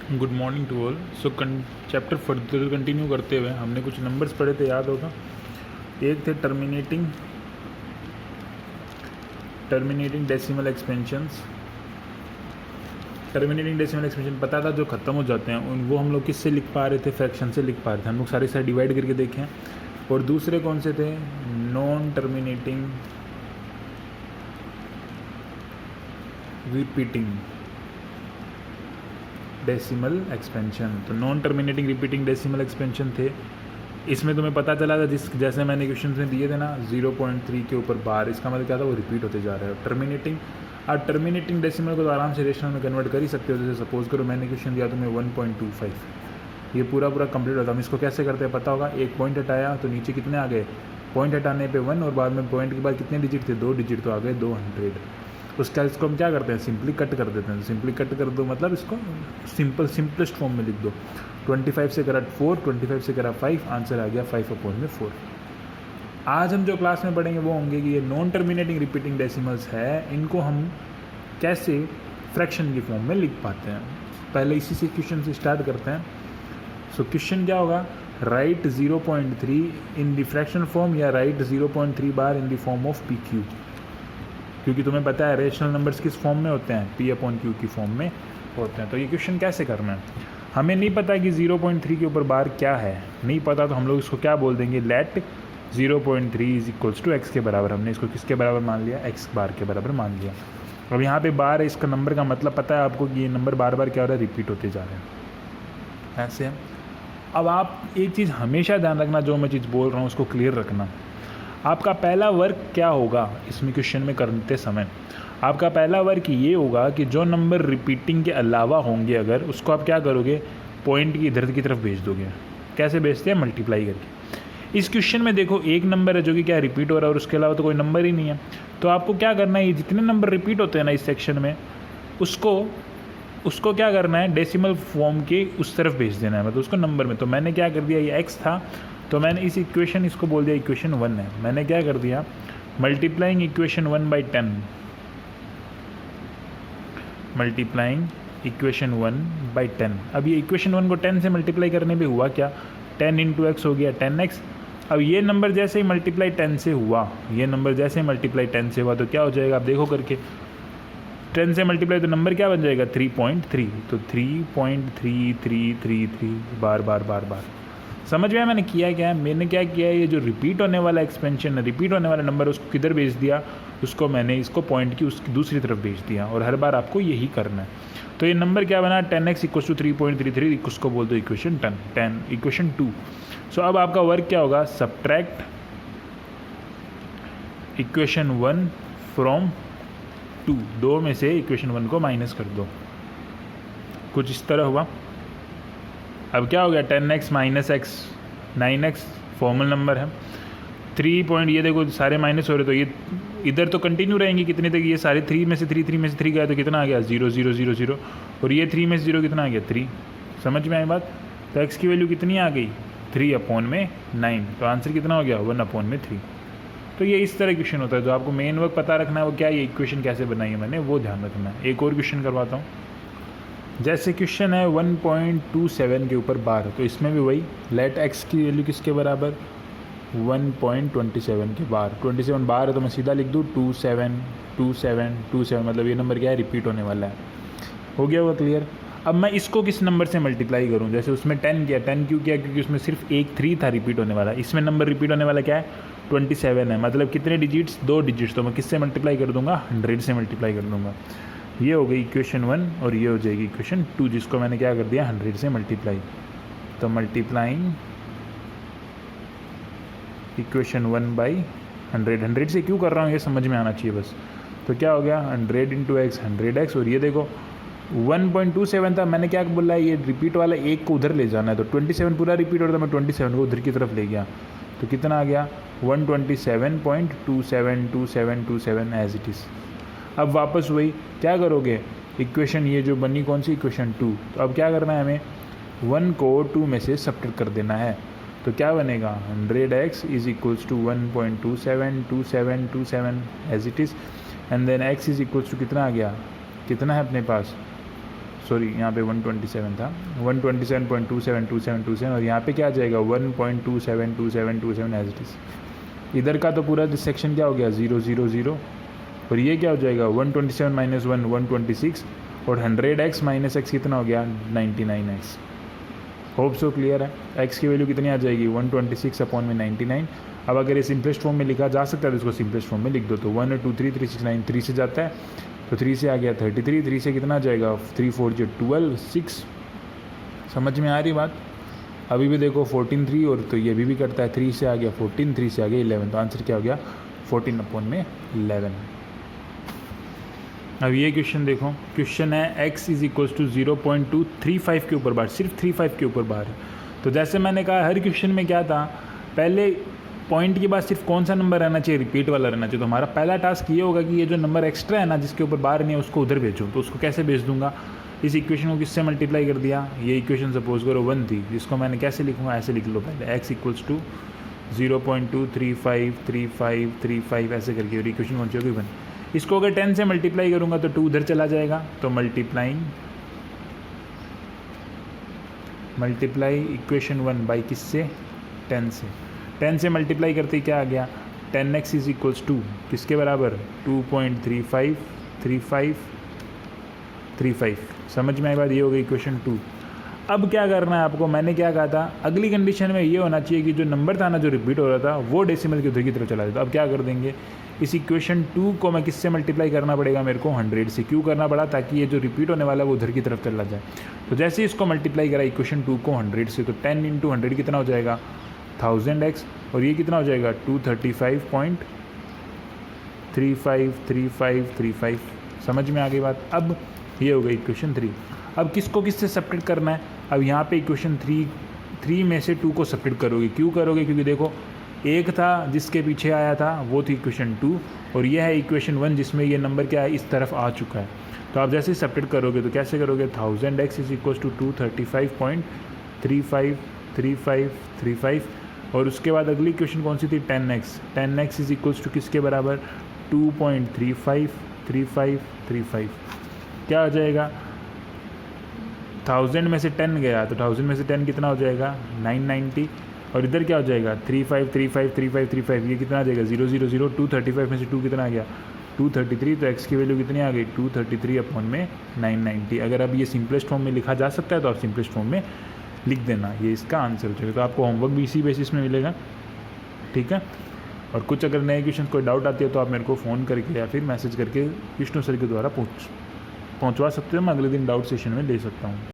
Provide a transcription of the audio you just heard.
Good morning to all. So chapter further continue करते हुए हमने कुछ नंबर्स पढ़े थे, याद होगा। एक थे terminating decimal expansions. Terminating decimal expansion पता था जो ख़त्म हो जाते हैं उन वो हम लोग किससे लिख पा रहे थे, फ्रैक्शन से लिख पा रहे थे। हम लोग सारे सारे डिवाइड करके देखें। और दूसरे कौन से थे? Non terminating repeating decimal expansion. तो non terminating repeating decimal expansion थे। इसमें तुम्हें पता चला था जैसे मैंने क्वेश्चन में दिए थे ना, 0.3 के ऊपर बार, इसका मतलब क्या था, वो रिपीट होते जा रहे हैं। टर्मिनेटिंग डेसिमल को तो आराम से रेशनल में कन्वर्ट कर ही सकते हो। जैसे सपोज करो मैंने क्वेश्चन दिया तुम्हें 1.25, ये पूरा कंप्लीट होता है। हम इसको कैसे करते हैं पता होगा। एक पॉइंट हटाया तो नीचे कितने आ गए, पॉइंट हटाने पे 1, और बाद में पॉइंट के बाद कितने डिजिट थे, 2 डिजिट, तो आ गए 200। उसका इसको हम क्या करते हैं, सिंपली कट कर देते हैं। सिंपली कट कर दो मतलब इसको सिंपलेस्ट फॉर्म में लिख दो। 25 से करा 4, 25 से करा 5, आंसर आ गया 5/4। आज हम जो क्लास में पढ़ेंगे वो होंगे कि ये नॉन टर्मिनेटिंग रिपीटिंग डेसिमल्स है, इनको हम कैसे फ्रैक्शन की फॉर्म में लिख पाते हैं। पहले इसी से क्वेश्चन से स्टार्ट करते हैं। सो क्वेश्चन क्या होगा, write 0.3 in the fraction form, या write 0.3 bar in the form of PQ। क्योंकि तुम्हें पता है रेशनल नंबर्स किस फॉर्म में होते हैं, P/Q की फॉर्म में होते हैं। तो ये क्वेश्चन कैसे करना है, हमें नहीं पता कि 0.3 के ऊपर बार क्या है, नहीं पता, तो हम लोग इसको क्या बोल देंगे, let 0.3 is equals to x के बराबर। हमने इसको किसके बराबर मान लिया, x बार के बराबर मान लिया। अब यहाँ पे बार है, इसका नंबर का मतलब पता है आपको कि ये नंबर बार बार क्या हो रहा है, रिपीट होते जा रहे हैं ऐसे। अब आप एक चीज़ हमेशा ध्यान रखना, जो मैं चीज़ बोल रहा हूँ उसको क्लियर रखना। आपका पहला वर्क क्या होगा इसमें क्वेश्चन में करते समय, आपका पहला वर्क ये होगा कि जो नंबर रिपीटिंग के अलावा होंगे अगर, उसको आप क्या करोगे, पॉइंट की इधर की तरफ भेज दोगे। कैसे भेजते हैं, मल्टीप्लाई करके। इस क्वेश्चन में देखो एक नंबर है जो कि क्या रिपीट हो रहा है, और उसके अलावा तो कोई नंबर ही नहीं है। तो आपको क्या करना है, ये जितने नंबर रिपीट होते हैं ना इस सेक्शन में, उसको क्या करना है, डेसिमल फॉर्म के उस तरफ भेज देना है, मतलब उसको नंबर में। तो मैंने क्या कर दिया, ये x था तो मैंने इस इक्वेशन, इसको बोल दिया इक्वेशन 1 है। मैंने क्या कर दिया, multiplying equation 1 by 10, multiplying equation 1 by 10। अब ये इक्वेशन 1 को 10 से मल्टीप्लाई करने पे हुआ क्या, 10 × x हो गया 10x। अब ये नंबर जैसे ही मल्टीप्लाई 10 से हुआ, ये नंबर जैसे ही मल्टीप्लाई 10 से हुआ तो क्या हो जाएगा, आप देखो करके, 10 से मल्टीप्लाई तो नंबर क्या बन जाएगा, 3.3। तो 3.3333 बार बार बार बार। समझ में आया मैंने किया क्या है, मैंने क्या किया है, ये जो रिपीट होने वाला एक्सपेंशन है, रिपीट होने वाला नंबर, उसको किधर भेज दिया, उसको मैंने इसको पॉइंट की उसकी दूसरी तरफ भेज दिया। और हर बार आपको यही करना है। तो ये नंबर क्या बना, 10x = 3.33, उसको बोल दो इक्वेशन 10 इक्वेशन 2। सो अब आपका वर्क क्या होगा, सब्ट्रैक्ट इक्वेशन 1 फ्रॉम 2, 2 में से इक्वेशन 1 को माइनस कर दो। कुछ इस तरह हुआ। अब क्या हो गया, 10x - x 9x formal number है। 3 पॉइंट, ये देखो सारे माइनस हो रहे, तो ये इधर तो कंटिन्यू रहेंगी कितने तक, ये सारे 3 में से 3 गया तो कितना आ गया, 0 0 0 0। और ये 3 में से 0 कितना आ गया, 3। समझ में आई बात। तो x की वैल्यू कितनी आ गई, 3/9। तो आंसर कितना हो गया, 1/3। तो ये इस तरह क्वेश्चन होता है। जो आपको मेन वर्क पता रखना है वो क्या, ये इक्वेशन कैसे बनाई है मैंने, वो ध्यान रखना है। एक और क्वेश्चन करवाता हूँ। जैसे क्वेश्चन है 1.27 के ऊपर बार, तो इसमें भी वही, लेट x की वैल्यू किसके बराबर, 1.27 के बार। 27 बार है तो मैं सीधा लिख दूँ 27 मतलब ये नंबर क्या है, रिपीट होने वाला है। हो गया वो क्लियर। अब मैं इसको किस नंबर से मल्टीप्लाई करूँ, जैसे उसमें 10 किया, 10 क्यों किया, क्योंकि उसमें सिर्फ एक 3 था रिपीट होने वाला। इसमें नंबर रिपीट होने वाला क्या है, 27 है, मतलब कितने डिजिट्स, 2 डिजिट्स। तो मैं किससे मल्टीप्लाई कर दूंगा, 100 से मल्टीप्लाई कर दूंगा। ये हो गई इक्वेशन 1 और ये हो जाएगी इक्वेशन 2, जिसको मैंने क्या कर दिया, 100 से मल्टीप्लाई। तो मल्टीप्लाइंग इक्वेशन 1 बाई 100 से क्यों कर रहा हूँ ये समझ में आना चाहिए बस। तो क्या हो गया, 100 × x 100x। और ये देखो 1.27 था, मैंने क्या बोला है, ये रिपीट वाला एक को उधर ले जाना है। तो 27 पूरा रिपीट हो रहा था, मैं 27 को उधर की तरफ ले गया। तो कितना आ गया, 127.272727 एज इट इज़। अब वापस वही क्या करोगे, इक्वेशन ये जो बनी कौन सी, इक्वेशन 2। तो अब क्या करना है, हमें 1 को 2 में से सब्ट्रैक्ट कर देना है। तो क्या बनेगा, 100x = 1.272727 as it is. And then x = कितना आ गया, कितना है अपने पास, सॉरी यहाँ पे 127 था, 127.272727 और यहाँ पे क्या आ जाएगा 1.272727 एज इट इज़। इधर का तो पूरा सेक्शन क्या हो गया 0 0 0 और ये क्या हो जाएगा 127 माइनस 1 126 और 100x माइनस x कितना हो गया 99x। होप सो क्लियर है। x की वैल्यू कितनी आ जाएगी 126 अपॉन में 99। अब अगर ये सिंपलेस्ट फॉर्म में लिखा जा सकता है तो इसको सिंपलेस्ट फॉर्म में लिख दो। तो 1 2 3 3 6 9 3 से जाता है तो 3 से आ गया 33, 3 से कितना आ जाएगा 3 4 12 6। समझ में आ रही बात। अभी भी देखो 14 3 और तो ये भी करता है 3 से आ गया 14, 3 से आ गया 11 तो आंसर क्या हो गया 14 अपॉन में 11। अब ये क्वेश्चन देखो, क्वेश्चन है x इज इक्वल्स टू 0.235 के ऊपर बार, सिर्फ 35 के ऊपर बार है। तो जैसे मैंने कहा हर क्वेश्चन में क्या था, पहले पॉइंट के बाद सिर्फ कौन सा नंबर रहना चाहिए, रिपीट वाला रहना चाहिए। तो हमारा पहला टास्क ये होगा कि ये जो नंबर एक्स्ट्रा है ना जिसके ऊपर बार नहीं है उसको उधर भेजो। तो उसको कैसे भेज दूंगा, इस इक्वेशन को किससे मल्टीप्लाई कर दिया, ये इक्वेशन सपोज करो 1 थी जिसको मैंने कैसे लिखूँगा, ऐसे लिख लो पहले x इक्वल्स टू 0.2353535 ऐसे करके और इक्वेशन कौन सी होगी 1। इसको अगर 10 से मल्टीप्लाई करूँगा तो 2 उधर चला जाएगा तो मल्टीप्लाई इक्वेशन 1 बाई किससे 10 से। 10 से मल्टीप्लाई करते ही क्या आ गया 10x इज इक्वल्स टू किसके बराबर 2.353535। समझ में आई बात, ये हो गई इक्वेशन 2। अब क्या करना है आपको, मैंने क्या कहा था अगली कंडीशन में ये होना चाहिए कि जो नंबर था ना जो रिपीट हो रहा था वो डेसिमल के उधर की तरफ चला जाता। अब क्या कर देंगे, इस इक्वेशन 2 को मैं किससे मल्टीप्लाई करना पड़ेगा मेरे को 100 से। क्यों करना पड़ा, ताकि ये जो रिपीट होने वाला है वो उधर की तरफ चला जाए। तो जैसे ही इसको मल्टीप्लाई करा इक्वेशन 2 को 100 से तो 10 × 100 कितना हो जाएगा 1000x और ये कितना हो जाएगा 235.353535। समझ में आ गई बात। अब ये हो गई इक्वेशन 3। अब किसको किससे सब्ट्रैक्ट करना है, अब यहाँ पे इक्वेशन 3 में से 2 को सब्ट्रैक्ट करोगे। क्यों करोगे, क्योंकि देखो एक था जिसके पीछे आया था वो थी इक्वेशन 2 और ये है इक्वेशन 1 जिसमें ये नंबर क्या है इस तरफ आ चुका है। तो आप जैसे ही सब्ट्रैक्ट करोगे तो कैसे करोगे 1000x इज इक्वल्स टू 235.353535 और उसके बाद अगली इक्वेशन कौन सी थी 10x इज इक्वल्स टू किसके बराबर 2.353535। क्या हो जाएगा 1000 में से 10 गया तो 1000 में से 10 कितना हो जाएगा 990 और इधर क्या हो जाएगा 35353535 ये कितना आ जाएगा 0 0 0। 235 में से 2 कितना आ गया 233 तो x की वैल्यू कितनी आ गई 233 अपॉन में 990। अगर अब ये सिंपलेस्ट फॉर्म में लिखा जा सकता है तो आप सिंपलेस्ट फॉर्म में लिख देना, ये इसका आंसर हो जाएगा। तो आपको होमवर्क भी इसी बेसिस में मिलेगा, ठीक है। और कुछ अगर नए क्वेश्चन कोई डाउट आती है तो आप मेरे को फ़ोन करके या फिर मैसेज करके विष्णु सर के द्वारा पहुँचवा सकते हो। मैं अगले दिन डाउट सेशन में ले सकता हूँ।